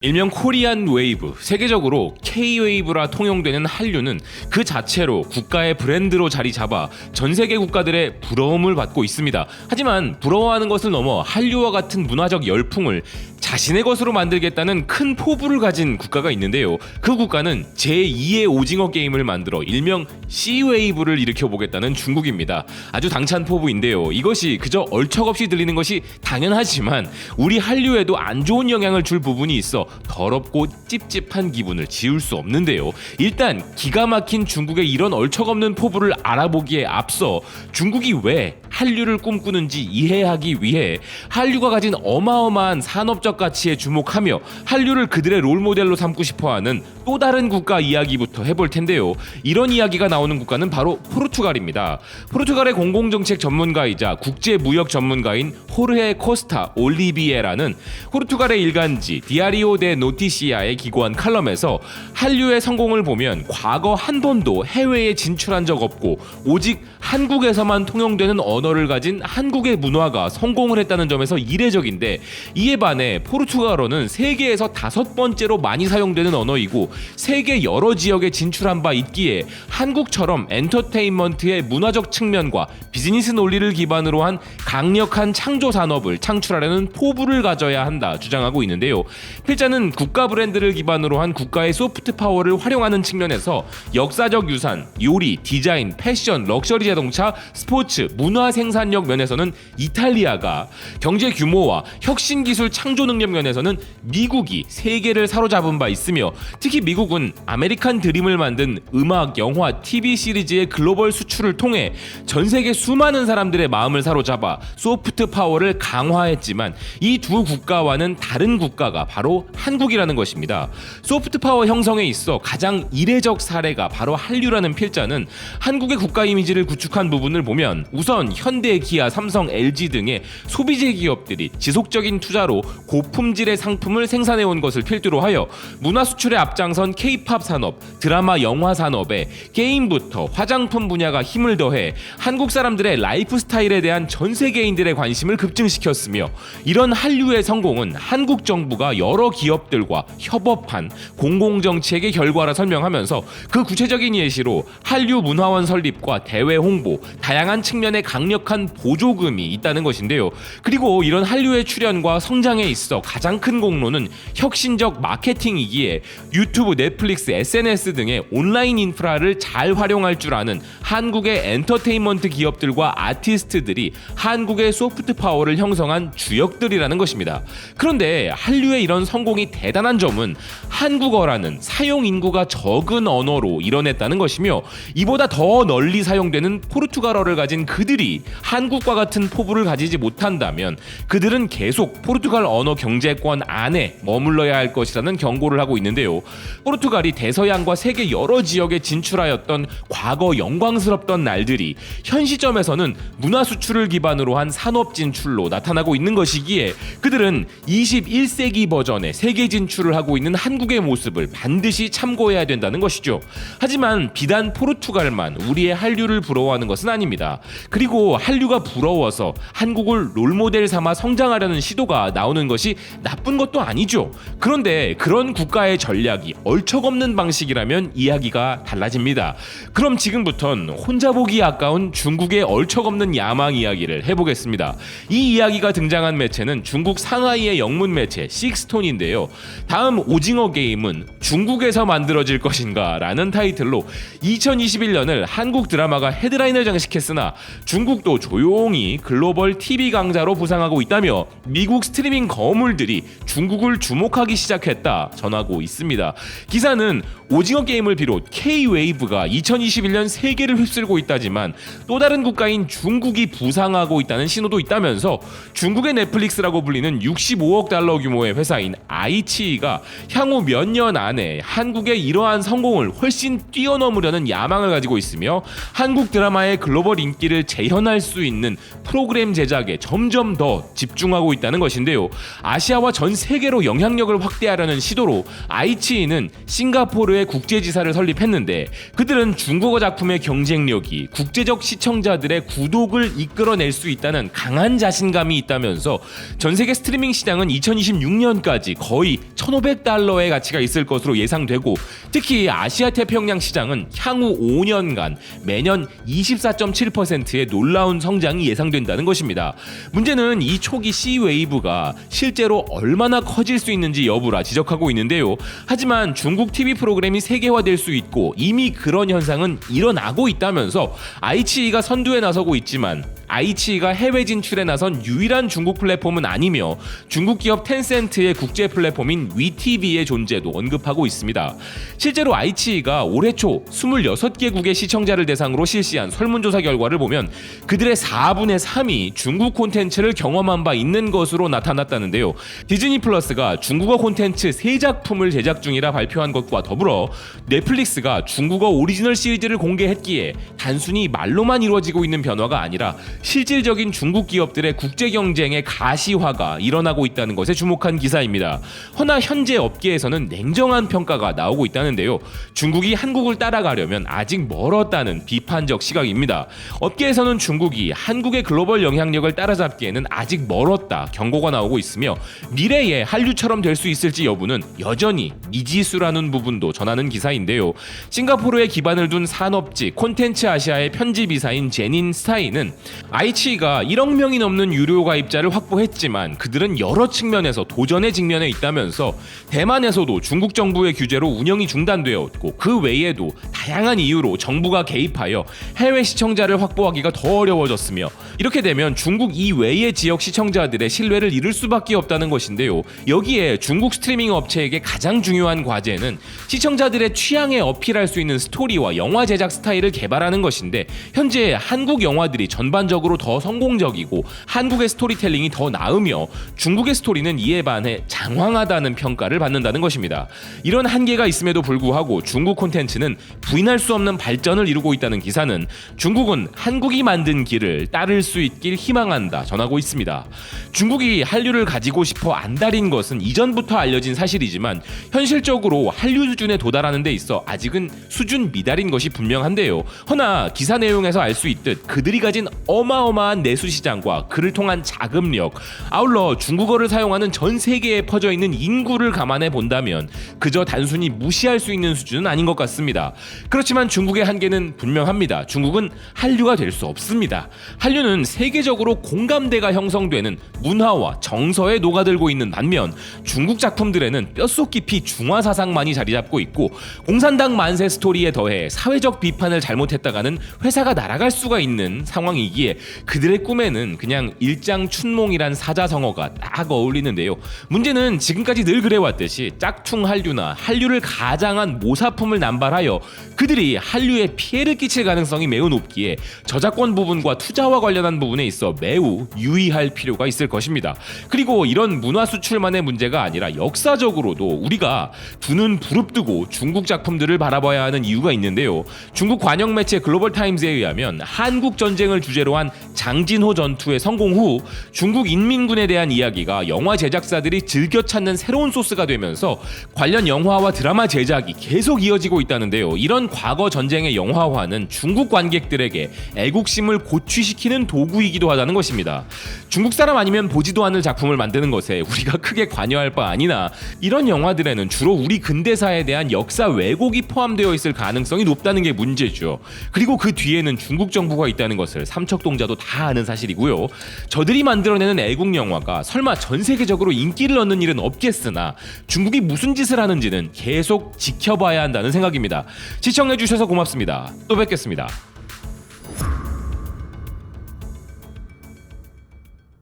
일명 코리안 웨이브, 세계적으로 K-웨이브라 통용되는 한류는 그 자체로 국가의 브랜드로 자리 잡아 전 세계 국가들의 부러움을 받고 있습니다. 하지만 부러워하는 것을 넘어 한류와 같은 문화적 열풍을 자신의 것으로 만들겠다는 큰 포부를 가진 국가가 있는데요. 그 국가는 제2의 오징어 게임을 만들어 일명 C-웨이브를 일으켜보겠다는 중국입니다. 아주 당찬 포부인데요. 이것이 그저 얼척없이 들리는 것이 당연하지만 우리 한류에도 안 좋은 영향을 줄 부분이 있어 더럽고 찝찝한 기분을 지울 수 없는데요. 일단 기가 막힌 중국의 이런 얼척없는 포부를 알아보기에 앞서 중국이 왜 한류를 꿈꾸는지 이해하기 위해 한류가 가진 어마어마한 산업적 가치에 주목하며 한류를 그들의 롤모델로 삼고 싶어하는 또 다른 국가 이야기부터 해볼 텐데요. 이런 이야기가 나오는 국가는 바로 포르투갈입니다. 포르투갈의 공공정책 전문가이자 국제무역 전문가인 호르헤 코스타 올리비에라는 포르투갈의 일간지 디아리오 데 노티시아에 기고한 칼럼에서 한류의 성공을 보면 과거 한 번도 해외에 진출한 적 없고 오직 한국에서만 통용되는 언어를 가진 한국의 문화가 성공을 했다는 점에서 이례적인데, 이에 반해 포르투갈어는 세계에서 5번째로 많이 사용되는 언어이고 세계 여러 지역에 진출한 바 있기에 한국처럼 엔터테인먼트의 문화적 측면과 비즈니스 논리를 기반으로 한 강력한 창조 산업을 창출하려는 포부를 가져야 한다 주장하고 있는데요. 필자는 국가 브랜드를 기반으로 한 국가의 소프트 파워를 활용하는 측면에서 역사적 유산, 요리, 디자인, 패션, 럭셔리 자동차, 스포츠, 문화 생산력 면에서는 이탈리아가, 경제 규모와 혁신 기술 창조 능력 면에서는 미국이 세계를 사로잡은 바 있으며, 특히 미국은 아메리칸 드림을 만든 음악, 영화, TV 시리즈의 글로벌 수출을 통해 전 세계 수많은 사람들의 마음을 사로잡아 소프트 파워를 강화했지만 이 두 국가와는 다른 국가가 바로 한국이라는 것입니다. 소프트 파워 형성에 있어 가장 이례적 사례가 바로 한류라는 필자는 한국의 국가 이미지를 구축한 부분을 보면 우선 현대, 기아, 삼성, LG 등의 소비재 기업들이 지속적인 투자로 고품질의 상품을 생산해온 것을 필두로 하여 문화 수출에 앞장선 K-팝 산업, 드라마, 영화 산업에 게임부터 화장품 분야가 힘을 더해 한국 사람들의 라이프 스타일에 대한 전 세계인들의 관심을 급증시켰으며, 이런 한류의 성공은 한국 정부가 여러 기업들과 협업한 공공정책의 결과라 설명하면서 그 구체적인 예시로 한류 문화원 설립과 대외 홍보, 다양한 측면의 강력한 보조금이 있다는 것인데요. 그리고 이런 한류의 출현과 성장에 있어 가장 큰 공로는 혁신적 마케팅이기에 유튜브, 넷플릭스, SNS 등의 온라인 인프라를 잘 활용할 줄 아는 한국의 엔터테인먼트 기업들과 아티스트들이 한국의 소프트 파워를 형성한 주역들이라는 것입니다. 그런데 한류의 이런 성공이 대단한 점은 한국어라는 사용 인구가 적은 언어로 이뤄냈다는 것이며, 이보다 더 널리 사용되는 포르투갈어를 가진 그들이 한국과 같은 포부를 가지지 못한다면 그들은 계속 포르투갈 언어 경제권 안에 머물러야 할 것이라는 경고를 하고 있는데요. 포르투갈이 대서양과 세계 여러 지역에 진출하였던 과거 영광스럽던 날들이 현 시점에서는 문화 수출을 기반으로 한 산업 진출로 나타나고 있는 것이기에 그들은 21세기 버전의 세계 진출을 하고 있는 한국의 모습을 반드시 참고해야 된다는 것이죠. 하지만 비단 포르투갈만 우리의 한류를 부러워하는 것은 아닙니다. 그리고 한류가 부러워서 한국을 롤모델 삼아 성장하려는 시도가 나오는 것이 나쁜 것도 아니죠. 그런데 그런 국가의 전략이 얼척없는 방식이라면 이야기가 달라집니다. 그럼 지금부턴 혼자 보기 아까운 중국의 얼척없는 야망 이야기를 해보겠습니다. 이 이야기가 등장한 매체는 중국 상하이의 영문 매체 식스톤인데요. 다음 오징어 게임은 중국에서 만들어질 것인가 라는 타이틀로 2021년을 한국 드라마가 헤드라인을 장식했으나 중국도 조용히 글로벌 TV 강자로 부상하고 있다며 미국 스트리밍 거물들이 중국을 주목하기 시작했다 전하고 있습니다. 기사는 오징어 게임을 비롯 K-웨이브가 2021년 세계를 휩쓸고 있다지만 또 다른 국가인 중국이 부상하고 있다는 신호도 있다면서 중국의 넷플릭스라고 불리는 65억 달러 규모의 회사인 아이치이가 향후 몇 년 안에 한국의 이러한 성공을 훨씬 뛰어넘으려는 야망을 가지고 있으며 한국 드라마의 글로벌 인기를 재현 구현할 수 있는 프로그램 제작에 점점 더 집중하고 있다는 것인데요. 아시아와 전 세계로 영향력을 확대하려는 시도로 아이치이는 싱가포르의 국제지사를 설립했는데, 그들은 중국어 작품의 경쟁력이 국제적 시청자들의 구독을 이끌어낼 수 있다는 강한 자신감이 있다면서 전 세계 스트리밍 시장은 2026년까지 거의 1,500달러의 가치가 있을 것으로 예상되고, 특히 아시아 태평양 시장은 향후 5년간 매년 24.7%의 놀라운 성장이 예상된다는 것입니다. 문제는 이 초기 C웨이브가 실제로 얼마나 커질 수 있는지 여부라 지적하고 있는데요. 하지만 중국 TV 프로그램이 세계화될 수 있고 이미 그런 현상은 일어나고 있다면서 아이치이가 선두에 나서고 있지만 아이치이가 해외 진출에 나선 유일한 중국 플랫폼은 아니며 중국 기업 텐센트의 국제 플랫폼인 위티비의 존재도 언급하고 있습니다. 실제로 아이치이가 올해 초 26개국의 시청자를 대상으로 실시한 설문조사 결과를 보면 그들의 4분의 3이 중국 콘텐츠를 경험한 바 있는 것으로 나타났다는데요. 디즈니 플러스가 중국어 콘텐츠 3작품을 제작 중이라 발표한 것과 더불어 넷플릭스가 중국어 오리지널 시리즈를 공개했기에 단순히 말로만 이루어지고 있는 변화가 아니라 실질적인 중국 기업들의 국제 경쟁의 가시화가 일어나고 있다는 것에 주목한 기사입니다. 허나 현재 업계에서는 냉정한 평가가 나오고 있다는데요. 중국이 한국을 따라가려면 아직 멀었다는 비판적 시각입니다. 업계에서는 중국이 한국의 글로벌 영향력을 따라잡기에는 아직 멀었다 경고가 나오고 있으며, 미래에 한류처럼 될 수 있을지 여부는 여전히 미지수라는 부분도 전하는 기사인데요. 싱가포르에 기반을 둔 산업지 콘텐츠 아시아의 편집이사인 제닌 스타이는 아이치이가 1억 명이 넘는 유료 가입자를 확보했지만 그들은 여러 측면에서 도전에 직면해 있다면서 대만에서도 중국 정부의 규제로 운영이 중단되었고 그 외에도 다양한 이유로 정부가 개입하여 해외 시청자를 확보하기가 더 어려워졌으며, 이렇게 되면 중국 이외의 지역 시청자들의 신뢰를 잃을 수밖에 없다는 것인데요. 여기에 중국 스트리밍 업체에게 가장 중요한 과제는 시청자들의 취향에 어필할 수 있는 스토리와 영화 제작 스타일을 개발하는 것인데, 현재 한국 영화들이 전반적으로 더 성공적이고 한국의 스토리텔링이 더 나으며 중국의 스토리는 이에 반해 장황하다는 평가를 받는다는 것입니다. 이런 한계가 있음에도 불구하고 중국 콘텐츠는 부인할 수 없는 발전을 이루고 있다는 기사는 중국은 한국이 만든 길을 따를 수 있길 희망한다 전하고 있습니다. 중국이 한류를 가지고 싶어 안달인 것은 이전부터 알려진 사실이지만 현실적으로 한류 수준에 도달하는 데 있어 아직은 수준 미달인 것이 분명한데요. 허나 기사 내용에서 알 수 있듯 그들이 가진 어마어마한 내수 시장과 그를 통한 자금력, 아울러 중국어를 사용하는 전 세계에 퍼져 있는 인구를 감안해 본다면 그저 단순히 무시할 수 있는 수준은 아닌 것 같습니다. 그렇지만 중국의 한계는 분명합니다. 중국은 한류가 될 수 없습니다. 한류는 세계적으로 공감대가 형성되는 문화와 정서에 녹아들고 있는 반면 중국 작품들에는 뼛속 깊이 중화 사상만이 자리 잡고 있고, 공산당 만세 스토리에 더해 사회적 비판을 잘못했다가는 회사가 날아갈 수가 있는 상황이기에 그들의 꿈에는 그냥 일장춘몽이란 사자성어가 딱 어울리는데요. 문제는 지금까지 늘 그래왔듯이 짝퉁 한류나 한류를 가장한 모사품을 남발하여 그들이 한류에 피해를 끼칠 가능성이 매우 높기에 저작권 부분과 투자와 관련한 부분에 있어 매우 유의할 필요가 있을 것입니다. 그리고 이런 문화 수출만의 문제가 아니라 역사적으로도 우리가 두 눈 부릅뜨고 중국 작품들을 바라봐야 하는 이유가 있는데요. 중국 관영 매체 글로벌 타임즈에 의하면 한국 전쟁을 주제로 한 장진호 전투의 성공 후 중국 인민군에 대한 이야기가 영화 제작사들이 즐겨 찾는 새로운 소스가 되면서 관련 영화와 드라마 제작이 계속 이어지고 있다는데요. 이런 과거 전쟁의 영화화는 중국 관객들에게 애국심을 고취시키는 도구이기도 하다는 것입니다. 중국 사람 아니면 보지도 않을 작품을 만드는 것에 우리가 크게 관여할 바 아니나 이런 영화들에는 주로 우리 근대사에 대한 역사 왜곡이 포함되어 있을 가능성이 높다는 게 문제죠. 그리고 그 뒤에는 중국 정부가 있다는 것을 삼척동자도 다 아는 사실이고요. 저들이 만들어내는 애국 영화가 설마 전 세계적으로 인기를 얻는 일은 없겠으나 중국이 무슨 짓을 하는지는 계속 지켜봐야 한다는 생각입니다. 시청해주셔서 고맙습니다. 또 뵙겠습니다.